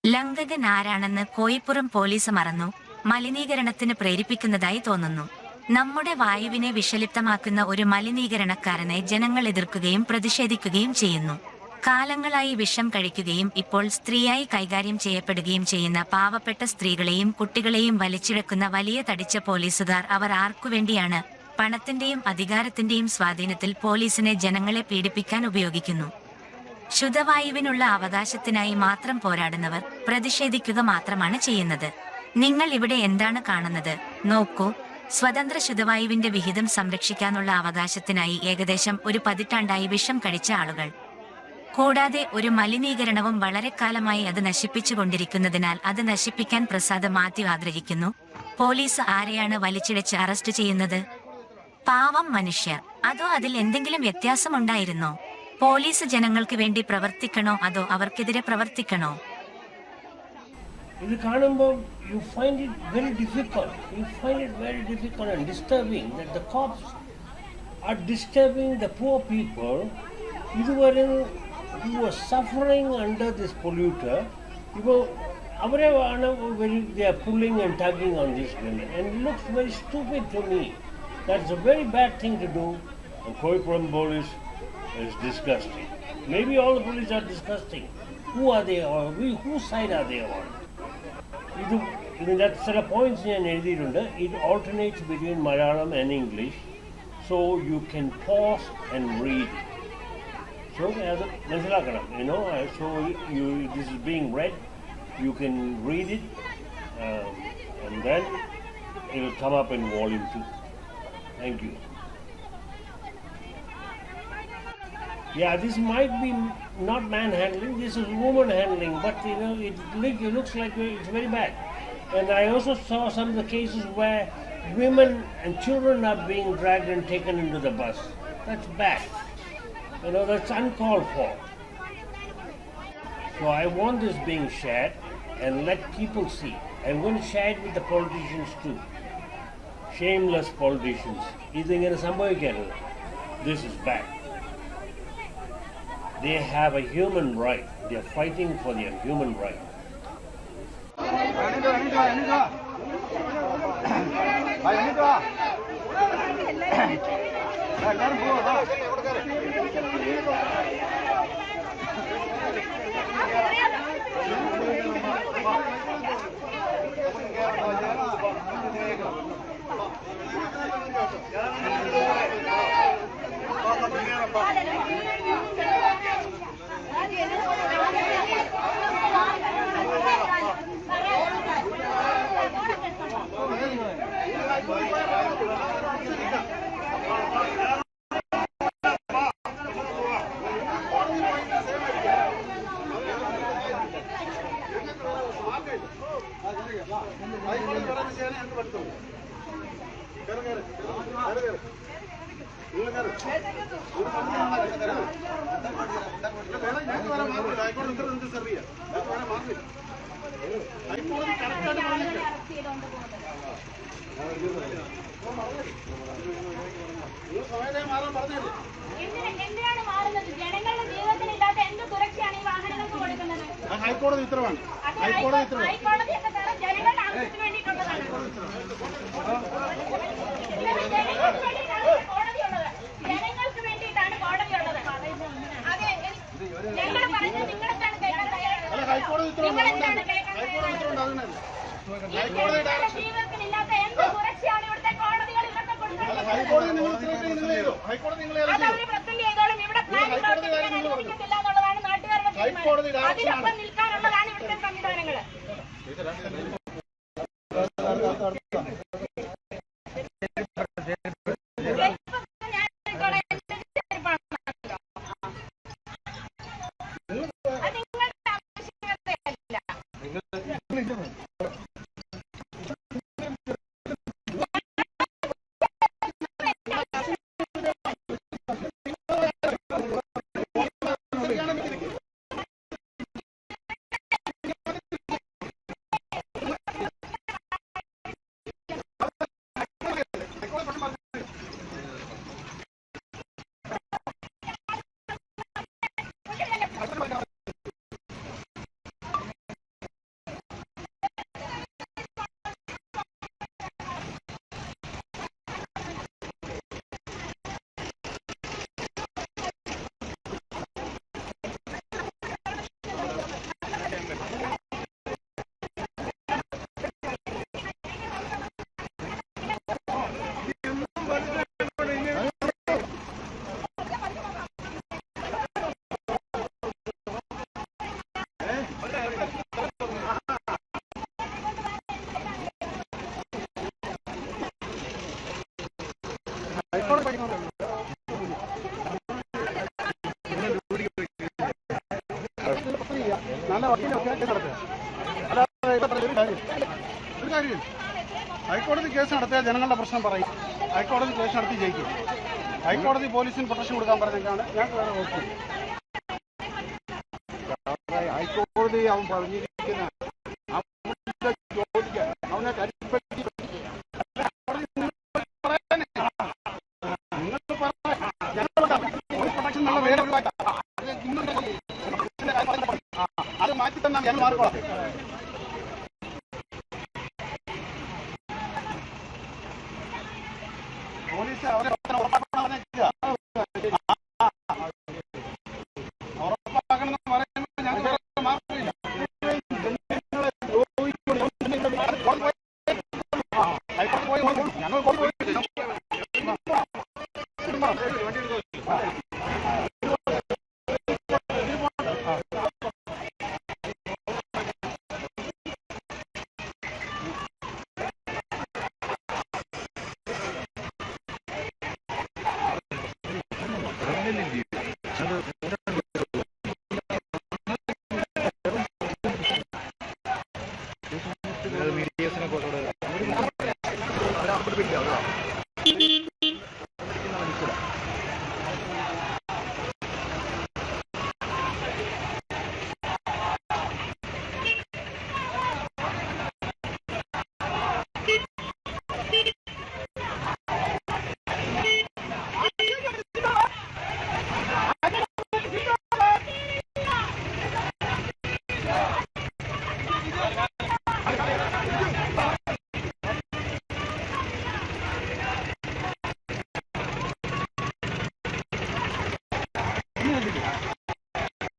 ലംഘകൻ ആരാണെന്ന് കോയിപ്പുറം പോലീസ് മറന്നു. മലിനീകരണത്തിന് പ്രേരിപ്പിക്കുന്നതായി തോന്നുന്നു. നമ്മുടെ വായുവിനെ വിഷലിപ്തമാക്കുന്ന ഒരു മലിനീകരണക്കാരനെ ജനങ്ങൾ എതിർക്കുകയും പ്രതിഷേധിക്കുകയും ചെയ്യുന്നു. കാലങ്ങളായി വിഷം കഴിക്കുകയും ഇപ്പോൾ സ്ത്രീയായി കൈകാര്യം ചെയ്യപ്പെടുകയും ചെയ്യുന്ന പാവപ്പെട്ട സ്ത്രീകളെയും കുട്ടികളെയും വലിച്ചിഴക്കുന്ന വലിയ തടിച്ച പോലീസുകാർ അവർ ആർക്കുവേണ്ടിയാണ്? പണത്തിന്റെയും അധികാരത്തിന്റെയും സ്വാധീനത്തിൽ പോലീസിനെ ജനങ്ങളെ പീഡിപ്പിക്കാൻ ഉപയോഗിക്കുന്നു. ശുദ്ധവായുവിനുള്ള അവകാശത്തിനായി മാത്രം പോരാടുന്നവർ പ്രതിഷേധിക്കുക മാത്രമാണ് ചെയ്യുന്നത്. നിങ്ങൾ ഇവിടെ എന്താണ് കാണുന്നത്? നോക്കൂ, സ്വതന്ത്ര ശുദ്ധവായുവിന്റെ വിഹിതം സംരക്ഷിക്കാനുള്ള അവകാശത്തിനായി ഏകദേശം ഒരു പതിറ്റാണ്ടായി വിഷം കഴിച്ച ആളുകൾ. കൂടാതെ ഒരു മലിനീകരണവും വളരെക്കാലമായി അത് നശിപ്പിച്ചുകൊണ്ടിരിക്കുന്നതിനാൽ അത് നശിപ്പിക്കാൻ പ്രസാദ് മാത്യു ആഗ്രഹിക്കുന്നു. പോലീസ് ആരെയാണ് വലിച്ചിഴച്ച് അറസ്റ്റ് ചെയ്യുന്നത്? പാവം മനുഷ്യർ. അതോ അതിൽ എന്തെങ്കിലും വ്യത്യാസമുണ്ടായിരുന്നോ? പോലീസ് ജനങ്ങൾക്ക് വേണ്ടി പ്രവർത്തിക്കണോ അതോ അവർക്കെതിരെ പ്രവർത്തിക്കണോ? ഇത് കാണുമ്പോൾ you find it very difficult. You find it very difficult and disturbing that the cops are disturbing the poor people ഇതുവരെ who were suffering under this polluter. ഇപ്പോൾ അവരെയാണ് they are pulling and tugging on this women and it looks very stupid to me. That's a very bad thing to do. And Koipuram police is disgusting. Maybe all the police are disgusting. Who are they on? Whose side are they on? That set of points in it alternates between Malayalam and English, so you can pause and read. So this is being read. You can read it, and then it will come up in volume 2. Thank you. Yeah, this might be not manhandling, this is woman handling, but it looks like it's very bad. And I also saw some of the cases where women and children are being dragged and taken into the bus. That's bad. That's uncalled for. So I want this being shared and let people see. I'm going to share it with the politicians too. Shameless politicians. This is bad. They have a human right. They are fighting for their human right. ഹൈക്കോടതി ഉത്തരവാണ്. ഹൈക്കോടതി ഉത്തരവ് ജനങ്ങൾക്ക് വേണ്ടിയിട്ടാണ് കോടതിയുള്ളത്. ഞങ്ങൾ പറഞ്ഞത് നിങ്ങളെന്താണ് കേൾക്കുന്നത്? ഹൈക്കോടതി ജീവിതത്തിലില്ലാത്ത എന്ത് സുരക്ഷയാണ് ഇവിടുത്തെ കോടതികൾ ഇവർക്ക് കൊടുക്കുന്നത്? അതവര് പ്രസന്റ് ചെയ്തോളും. ഇവിടെ അനുവദിക്കത്തില്ല എന്നുള്ളതാണ് നാട്ടുകാരുടെ തീരുമാനം. അതിനൊപ്പം നിൽക്കാനുള്ളതാണ് ഇവിടുത്തെ സംവിധാനങ്ങൾ. ഒരു കാര്യമില്ല. ഹൈക്കോടതി കേസ് നടത്തിയാൽ ജനങ്ങളുടെ പ്രശ്നം പറയും. ഹൈക്കോടതി കേസ് നടത്തി ജയിക്കും. ഹൈക്കോടതി പോലീസിന് പ്രൊട്ടക്ഷൻ കൊടുക്കാൻ പറഞ്ഞേക്കാണ് ഞാൻ വേറെ ഓർക്കും. ഹൈക്കോടതി അവൻ പറഞ്ഞിരിക്കുന്ന അവനെ കരിപ്പറ്റി പ്രൊട്ടക്ഷൻ നല്ല വേറെ ഒഴിവാക്കാം. അത് മാറ്റി തന്നാൽ ഞാൻ മാറിക്കോളാം. പോലീസ് അവരെ